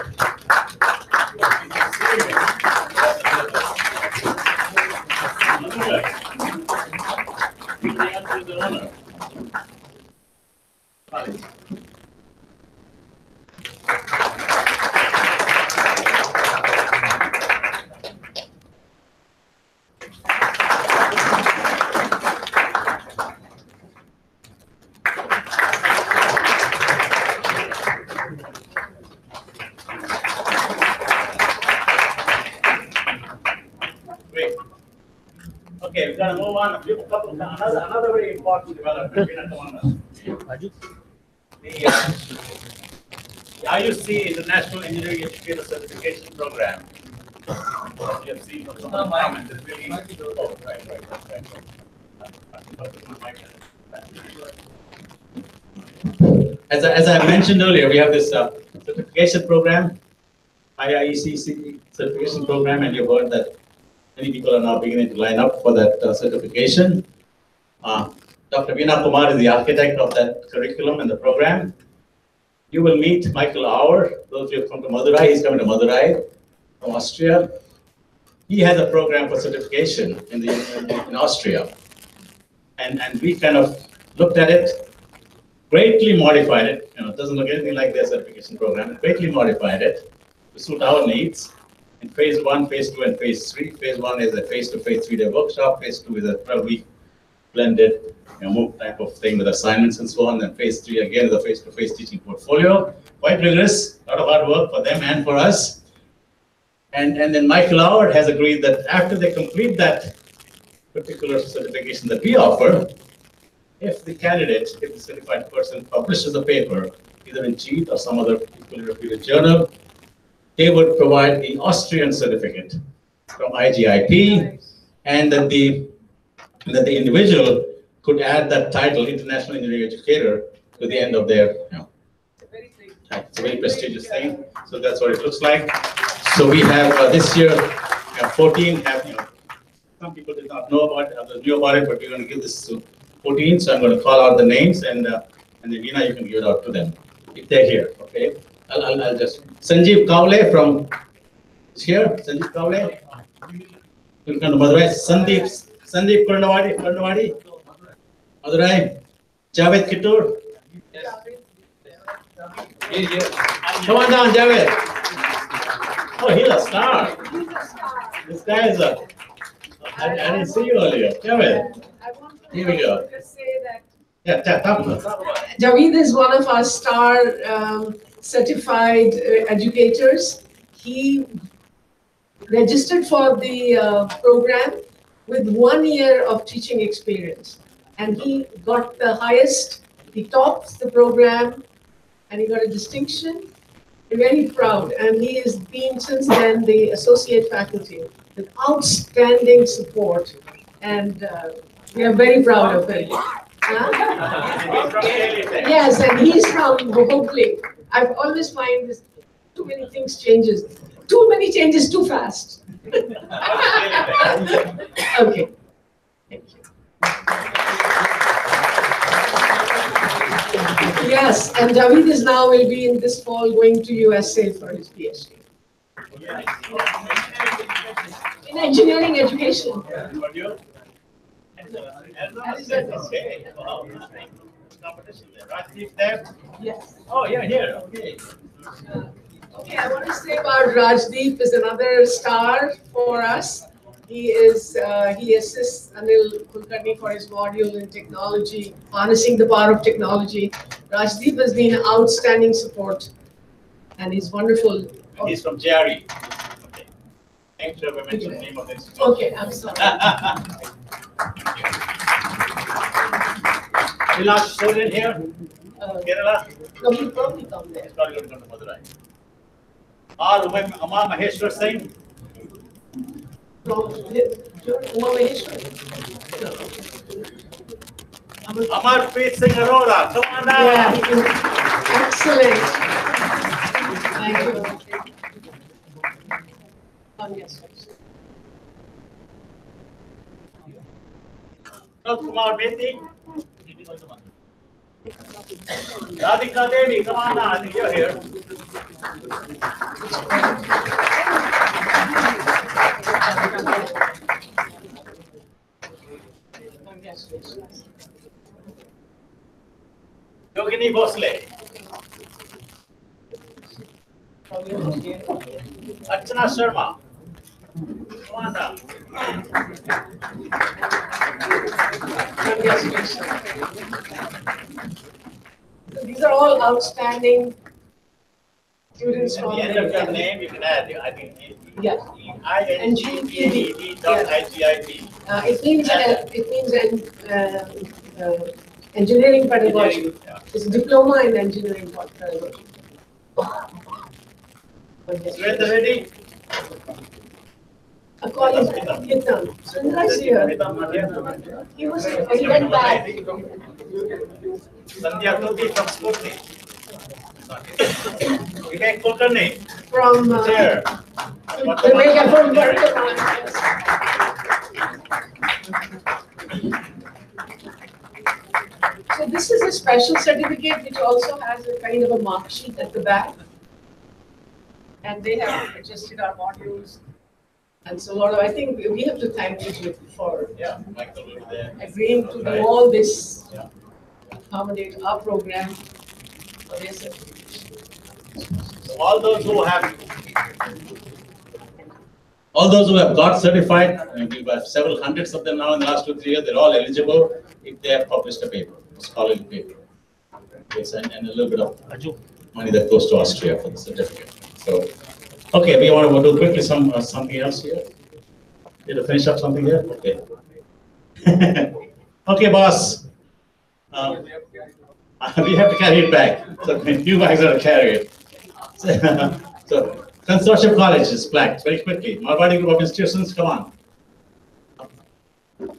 Okay, we're going to move on. Another very important development. The IUC International Engineering Educator Certification Program. You have seen from some of the comments. It's really As I mentioned earlier, we have this certification program, IIEC certification program, and you've heard that many people are now beginning to line up for that certification. Dr. Veena Kumar is the architect of that curriculum and the program. You will meet Michael Auer. Those of you who come to Madurai, he's coming to Madurai from Austria. He has a program for certification in Austria. And we kind of looked at it, greatly modified it. You know, it doesn't look anything like their certification program. Greatly modified it to suit our needs. In phase 1, phase 2, and phase 3. Phase 1 is a phase 2, phase 3 day workshop. Phase 2 is a 12-week blended MOOC type of thing with assignments and so on. Then phase 3 again is a face-to-face teaching portfolio. Quite rigorous, a lot of hard work for them and for us. And then Michael Howard has agreed that after they complete that particular certification that we offer, if the candidate, if the certified person publishes a paper, either in JEET or some other equally reputed journal, they would provide the Austrian certificate from IGIP, and that the individual could add that title, International Engineering Educator, to the end of their, it's a very prestigious thing. So that's what it looks like. So we have this year, 14 have, some people did not know about it, others knew about it, but we're going to give this to 14. So I'm going to call out the names, and then Veena, you can give it out to them if they're here. Okay, I'll just Sanjeev Kavle from is here. Sanjeev Kavle. You'll come to Madurai. Sandeep Kurndawadi, Madurai. Javed Kittur. Come on down, Javed. Oh, he's a star. This guy is a. I didn't see you earlier. Javed. Here we go. Yeah, talk about it.
Javed is one of our star certified educators. He registered for the program with 1 year of teaching experience, and he got the highest. He topped the program, and he got a distinction. We're very proud, and he has been since then the associate faculty with outstanding support, and we are very proud of him. Yes, and he's from Bohokli. I've always find this too many things changes. Too many changes too fast. Okay. Thank you. Yes, and Javed is now will be in this fall going to USA for his PhD. In engineering education.
Okay. Wow. Competition there. Rajdeep there?
Yes.
Oh, yeah, here. Okay.
Okay, I want to say about Rajdeep is another star for us. He assists Anil Kulkarni for his module in technology, harnessing the power of technology. Rajdeep has been outstanding support, and he's wonderful.
And he's from JRE. Okay. Thanks for mentioning the name of this.
Okay, I'm sorry.
Vilas still in here? Kerala?
No, he'll probably come there.
He's probably going to come to Madurai. Amar Maheshwar Singh?
From Uma Maheshwar.
Amar Preet Singh Arora, come on down.
Yeah, excellent. Thank you. Yes.
Kumar Beti. Radhika Devi, come on down. I think you're here. Yogini Bhosle. Archana Sharma. Come on down.
These are all outstanding students
At
from
the end of your name, you can add, I think,
yeah.
INGPED.IGIP.
It means engineering pedagogy. It's a diploma in engineering pedagogy.
Surendra Reddy?
A colleague, Hitam. Surendra is here. He was here, but he went back.
Sandhya Toti from Sputnik. Vivek Kulkarni.
From
Chair.
Vivek from Bardhaman. So this is a special certificate which also has a kind of a mark sheet at the back. And they have adjusted our modules. And so a lot of, I think we have to thank you for
Michael will be there.
agreeing to do all this,
Yeah.
accommodate our program for their certification.
So all those who have All those who have got certified, and we've got several hundreds of them now in the last 2-3 years, they're all eligible if they have published a paper, a scholarly paper. Yes, and a little bit of money that goes to Austria for the certificate. So, okay, we want to do quickly something else here. Did you finish up something here? Okay. Okay, boss. We have to carry it back. So you guys are to carry it. So consortium colleges, flagged very quickly. Marwadi group of institutions, come on.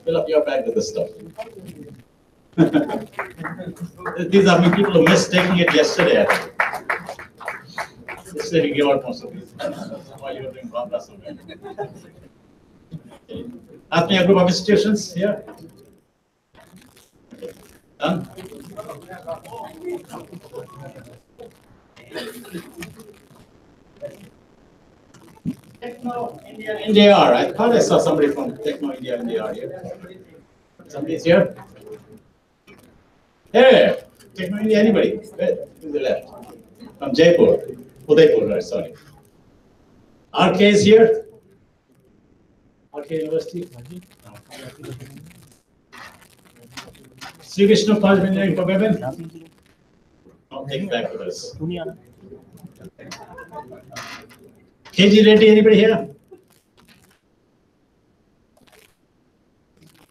Fill up your bag with this stuff. These are people who missed taking it yesterday, I think. Yesterday we gave out most of these. While you were doing Bambla somewhere. Ask me a group of institutions here. Done? Techno India NDR. I thought I saw somebody from Techno India NDR here. Somebody's here? Hey, Techno India, anybody? Where? To the left. From Jaipur. Udaipur, right, sorry. RK is here? RK University? Sri Vishnu College of Engineering for Women? I'll take it back with us. KG Reddy, anybody here?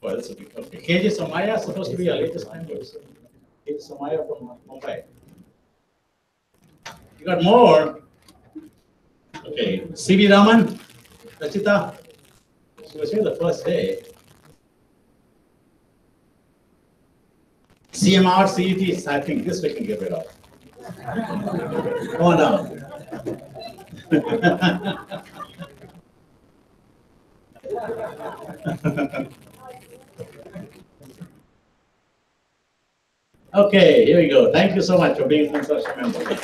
Well, that's a big okay. KG Somaya is supposed to be our latest member. KG Somaya from Mumbai. You got more? Okay. CV Raman, Rachita. She was here the first day. CMR, CET, I think this we can get rid of. Go on down. Okay, here we go. Thank you so much for being a consortium member.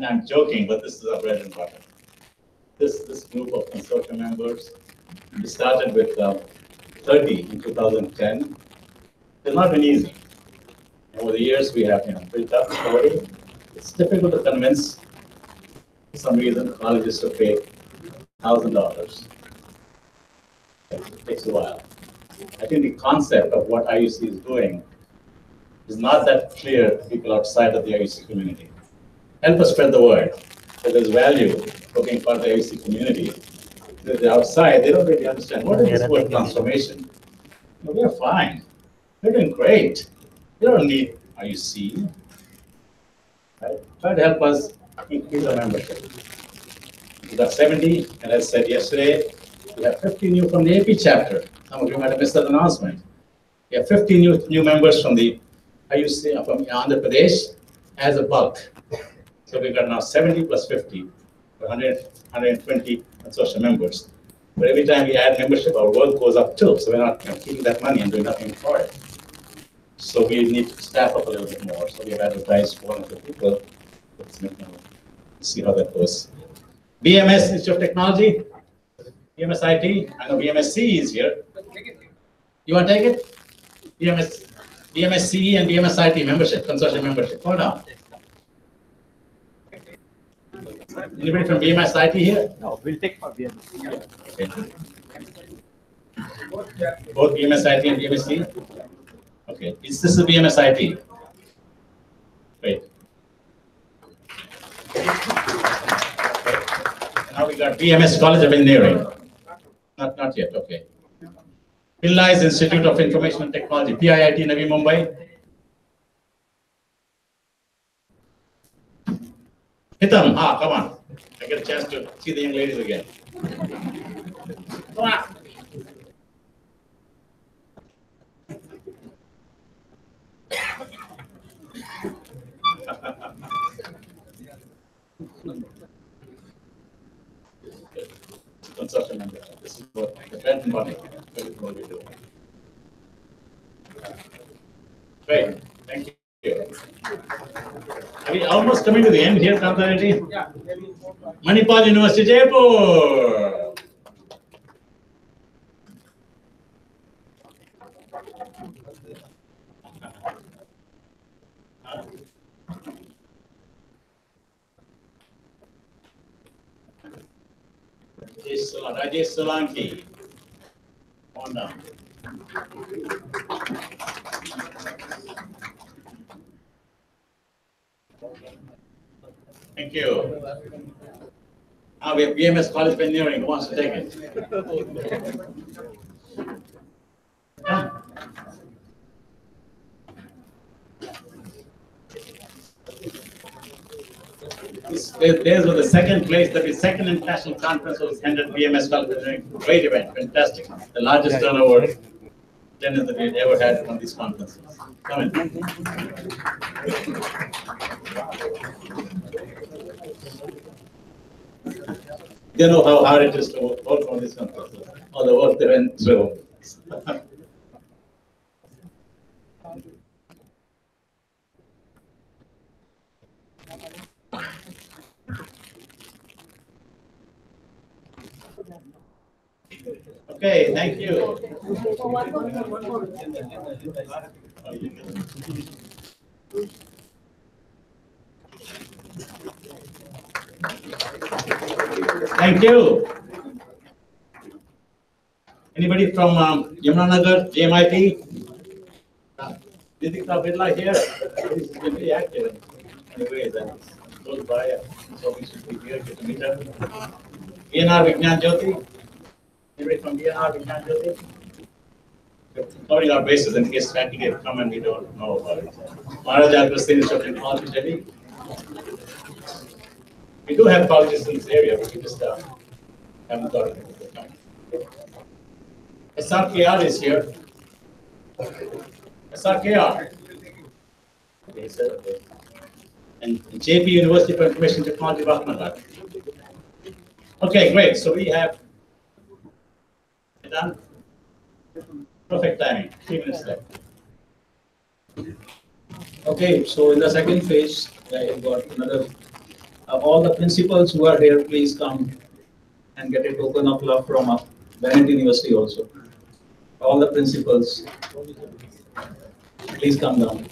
I'm joking, but this is our bread and butter. This group of consortium members, we started with 30 in 2010. It's not been easy. Over the years, we have built up story. It's difficult to convince, for some reason, colleges to pay $1,000. It takes a while. I think the concept of what IUC is doing is not that clear to people outside of the IUC community. Help us spread the word that there's value for being part of the IUC community. They're outside, they don't really understand what is this word transformation. No, we're fine. We're doing great. We don't need IUC. Right? Try to help us increase our membership. We got 70, and as I said yesterday, we have 50 new from the AP chapter. Some of you might have missed that announcement. We have 50 new members from the IUC from Andhra Pradesh as a bulk. So we've got now 70 plus 50, 120 consortium members. But every time we add membership, our work goes up too. So we're not keeping that money and doing nothing for it. So we need to staff up a little bit more. So we have advertised for 100 people. Let's see how that goes. BMS Institute of Technology, BMS IT. I know BMSC is here. You want to take it? BMSCE and BMS IT membership, consortium membership. Hold on. Anybody from BMS IT here?
No, we'll take for BMS.
Okay. Both BMS IT and BMSC? Okay. Is this the BMS IT? Wait. Now we got BMS College of Engineering. Not yet, okay. Pillai's Institute of Information and Technology, PIIT, Navi Mumbai. Hitam, come on. I get a chance to see the young ladies again. Come on. Consortium member. This is what the bread and butter. This is what we do. Great, thank you. Are we almost coming to the end here, Kantarati? Yeah. Manipal University, Jaipur. Rajesh Solanki. Come on down. Thank you. Now we have BMS College of Engineering. Who wants to take it? Theirs was the second place, that is second international conference was attended BMS College of Engineering. Great event, fantastic. The largest turnover attendance that we had ever had on these conferences. Come in. They know how hard it is to work on these conferences, all the work they went through. Okay, thank you. Thank you. Anybody from Yamunanagar, JMIT? Didika Birla here? He's been very active in a way that goes by, so we should be here to meet her. DNR Vignan Jyoti? Anybody from DNR Vignan Jyoti? We're covering our bases in case faculty have come and we don't know about it. Maharaja Agustin Institute of Technology, Delhi. We do have colleges in this area, but we just haven't thought of it at the time. SRKR is here. SRKR. Okay, sir. And JP University for Information Technology, Rahmanabad. Okay, great. So we have done. Perfect timing. 3 minutes left.
Okay, so in the second phase, I got another. All the principals who are here, please come and get a token of love from Bennett University also. All the principals, please come down.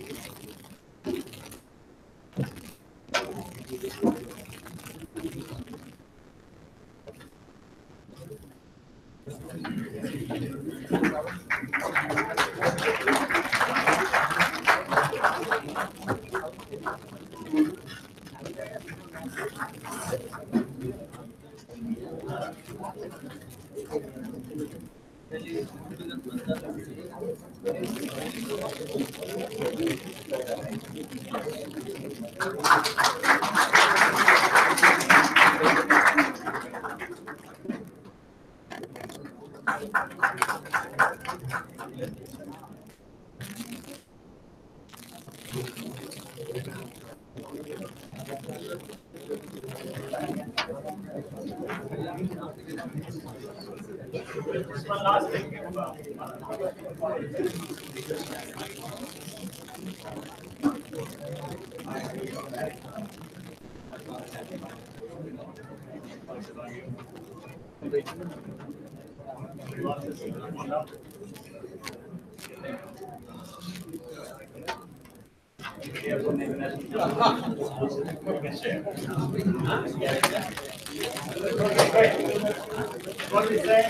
What do we say?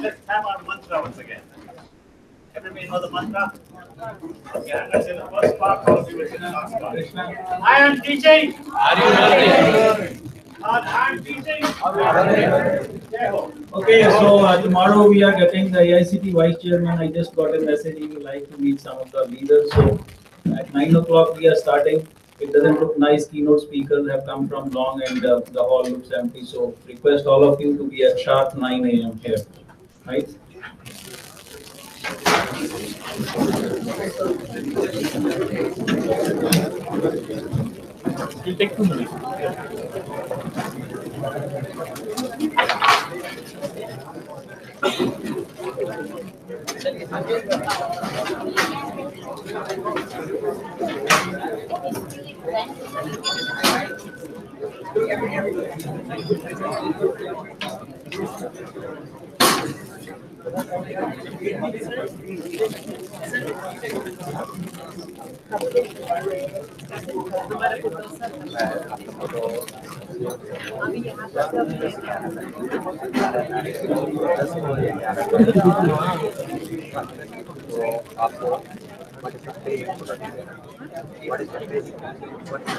Let's have our mantra once again. Everybody know the mantra? Yeah, that's in the first part, probably was in the last part. I am teaching. I am teaching.
Okay, so tomorrow we are getting the ICTIEE Vice Chairman. I just got a message he would like to meet some of the leaders. So at 9 o'clock we are starting. It doesn't look nice. Keynote speakers have come from long and the hall looks empty. So request all of you to be at sharp 9 a.m. here, right?
It'll take 2 minutes.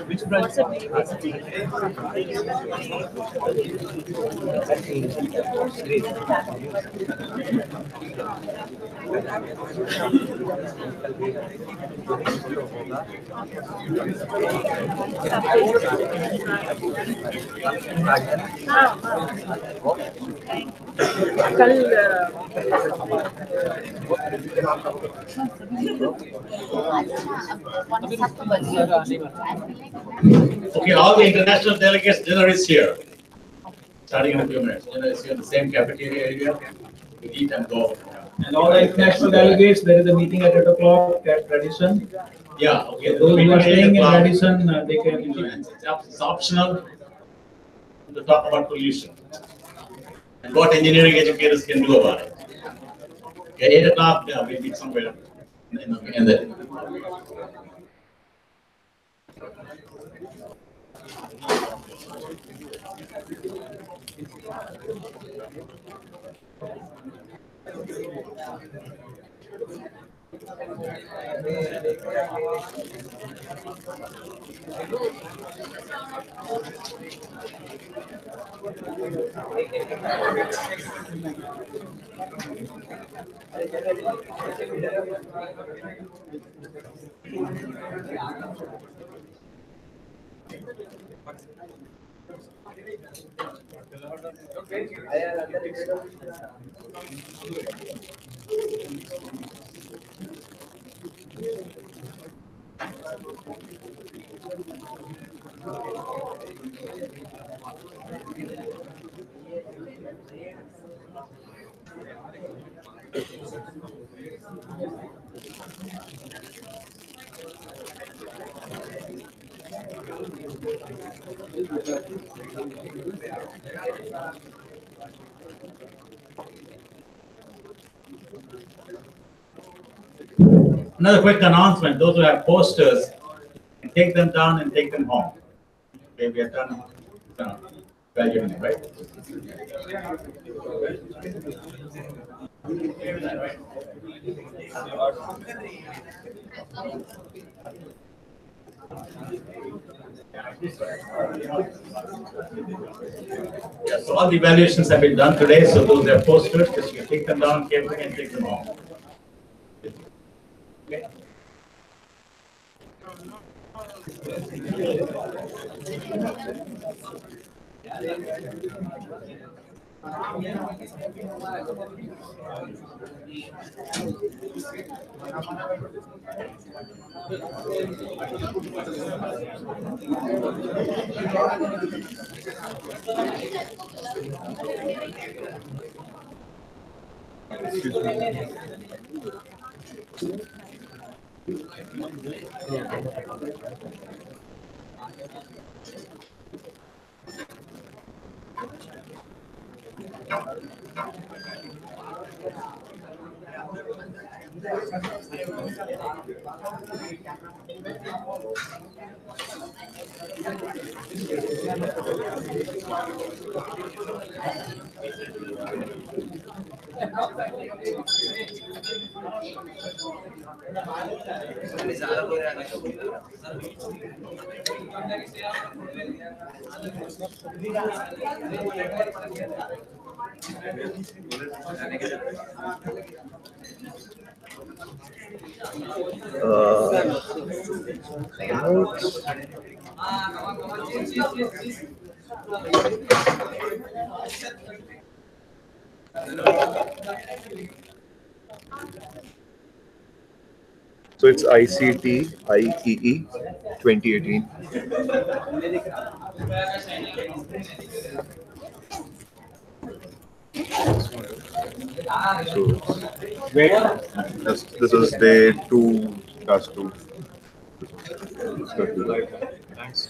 Which branch?
Okay, all the international delegates, dinner is here. Starting in a few minutes. Dinner is here in the same cafeteria area. We eat and go.
And all the international delegates, there is a meeting at 8 o'clock at Radisson.
Yeah, okay.
Those who are staying in
Radisson,
Radisson, they can.
it's optional to talk about pollution and what engineering educators can do about it. Okay, 8 o'clock, yeah, we'll meet somewhere in the. Another quick announcement, those who have posters, take them down and take them home. Okay, we are done graduating, right? Yeah, so all the evaluations have been done today, so those are posters, just you take them down carefully and take them home. Okay.
So it's ICTIEE 2018. So this is day 2, task 2. Thanks.